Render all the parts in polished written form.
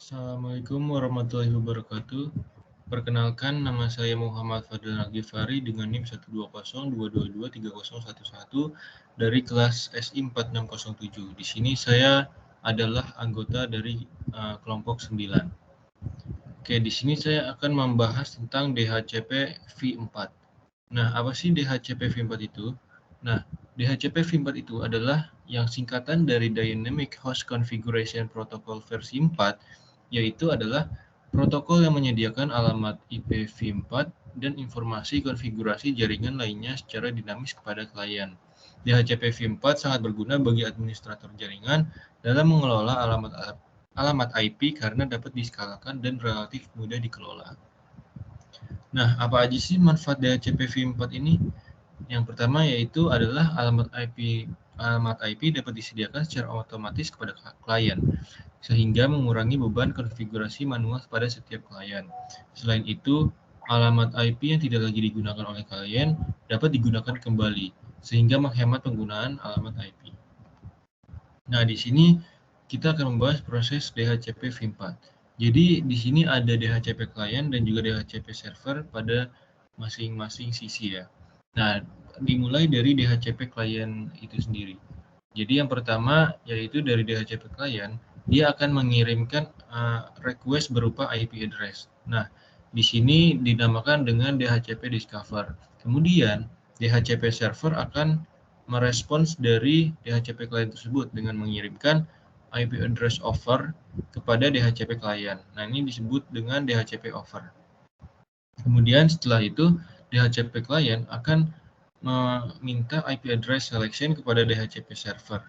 Assalamualaikum warahmatullahi wabarakatuh. Perkenalkan, nama saya Muhammad Fadil Nagifari dengan NIM 12022230011 dari kelas SI 4607. Di sini saya adalah anggota dari kelompok 9. Oke, di sini saya akan membahas tentang DHCP V4. Nah, apa sih DHCP V4 itu? Nah, DHCP V4 itu adalah yang singkatan dari Dynamic Host Configuration Protocol versi 4, yaitu adalah protokol yang menyediakan alamat IP V4 dan informasi konfigurasi jaringan lainnya secara dinamis kepada klien. DHCP V4 sangat berguna bagi administrator jaringan dalam mengelola alamat IP karena dapat diskalakan dan relatif mudah dikelola. Nah, apa aja sih manfaat DHCP V4 ini? Yang pertama yaitu adalah alamat IP dapat disediakan secara otomatis kepada klien, sehingga mengurangi beban konfigurasi manual pada setiap klien. Selain itu, alamat IP yang tidak lagi digunakan oleh klien dapat digunakan kembali, sehingga menghemat penggunaan alamat IP. Nah, di sini kita akan membahas proses DHCP V4. Jadi, di sini ada DHCP klien dan juga DHCP server pada masing-masing sisi ya. Nah, dimulai dari DHCP klien itu sendiri. Jadi yang pertama yaitu dari DHCP klien, dia akan mengirimkan request berupa IP address. Nah, di sini dinamakan dengan DHCP discover. Kemudian DHCP server akan merespons dari DHCP klien tersebut dengan mengirimkan IP address offer kepada DHCP klien. Nah, ini disebut dengan DHCP offer. Kemudian setelah itu DHCP klien akan meminta IP address selection kepada DHCP server.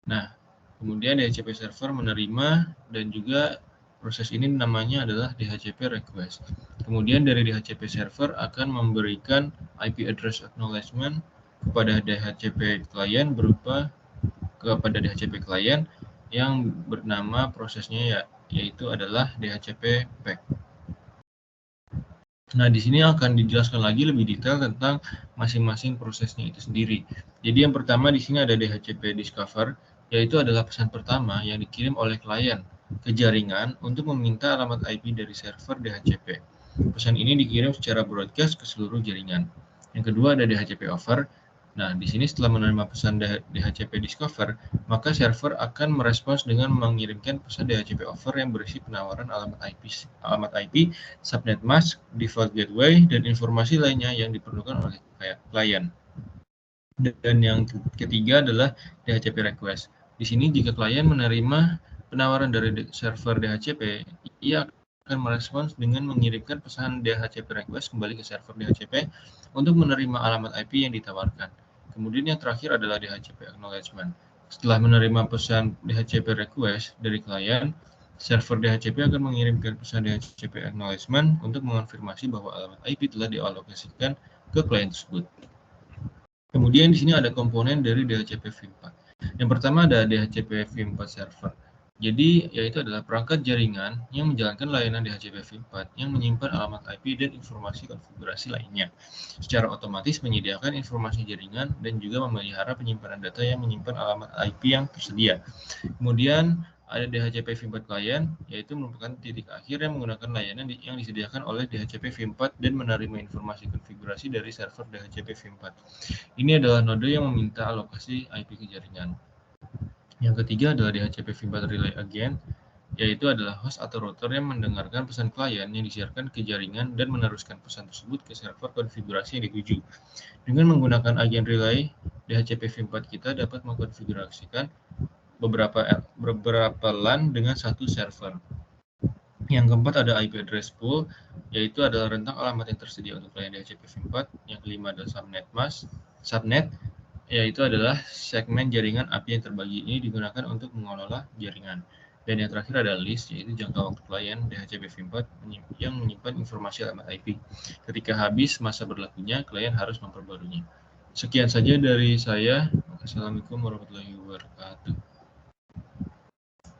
Nah, kemudian DHCP server menerima dan juga proses ini namanya adalah DHCP request. Kemudian dari DHCP server akan memberikan IP address acknowledgement kepada DHCP klien berupa kepada DHCP klien yang bernama prosesnya yaitu adalah DHCP back. Nah, di sini akan dijelaskan lagi lebih detail tentang masing-masing prosesnya itu sendiri. Jadi yang pertama di sini ada DHCP discover, yaitu adalah pesan pertama yang dikirim oleh klien ke jaringan untuk meminta alamat IP dari server DHCP. Pesan ini dikirim secara broadcast ke seluruh jaringan. Yang kedua ada DHCP over. Nah, di sini setelah menerima pesan DHCP discover, maka server akan merespons dengan mengirimkan pesan DHCP over yang berisi penawaran alamat IP, subnet mask, default gateway, dan informasi lainnya yang diperlukan oleh klien. Dan yang ketiga adalah DHCP request. Di sini jika klien menerima penawaran dari server DHCP, ia akan merespons dengan mengirimkan pesan DHCP request kembali ke server DHCP untuk menerima alamat IP yang ditawarkan. Kemudian yang terakhir adalah DHCP acknowledgement. Setelah menerima pesan DHCP request dari klien, server DHCP akan mengirimkan pesan DHCP acknowledgement untuk mengonfirmasi bahwa alamat IP telah dialokasikan ke klien tersebut. Kemudian di sini ada komponen dari DHCP V4. Yang pertama ada DHCP V4 server. Jadi yaitu adalah perangkat jaringan yang menjalankan layanan DHCP V4 yang menyimpan alamat IP dan informasi konfigurasi lainnya. Secara otomatis menyediakan informasi jaringan dan juga memelihara penyimpanan data yang menyimpan alamat IP yang tersedia. Kemudian ada DHCP V4 client, yaitu merupakan titik akhir yang menggunakan layanan yang disediakan oleh DHCP V4 dan menerima informasi konfigurasi dari server DHCP V4. Ini adalah node yang meminta alokasi IP ke jaringan. Yang ketiga adalah DHCP V4 Relay Agent, yaitu adalah host atau router yang mendengarkan pesan klien yang disiarkan ke jaringan dan meneruskan pesan tersebut ke server konfigurasi yang dituju. Dengan menggunakan agen relay, DHCP V4 kita dapat mengkonfigurasikan beberapa LAN dengan satu server. Yang keempat ada IP address pool, yaitu adalah rentang alamat yang tersedia untuk klien DHCP V4. Yang kelima adalah subnet, yaitu adalah segmen jaringan API yang terbagi. Ini digunakan untuk mengelola jaringan. Dan yang terakhir ada list, yaitu jangka waktu klien DHCP V4 yang menyimpan informasi alamat IP. Ketika habis masa berlakunya, klien harus memperbaruinya. Sekian saja dari saya. Assalamualaikum warahmatullahi wabarakatuh.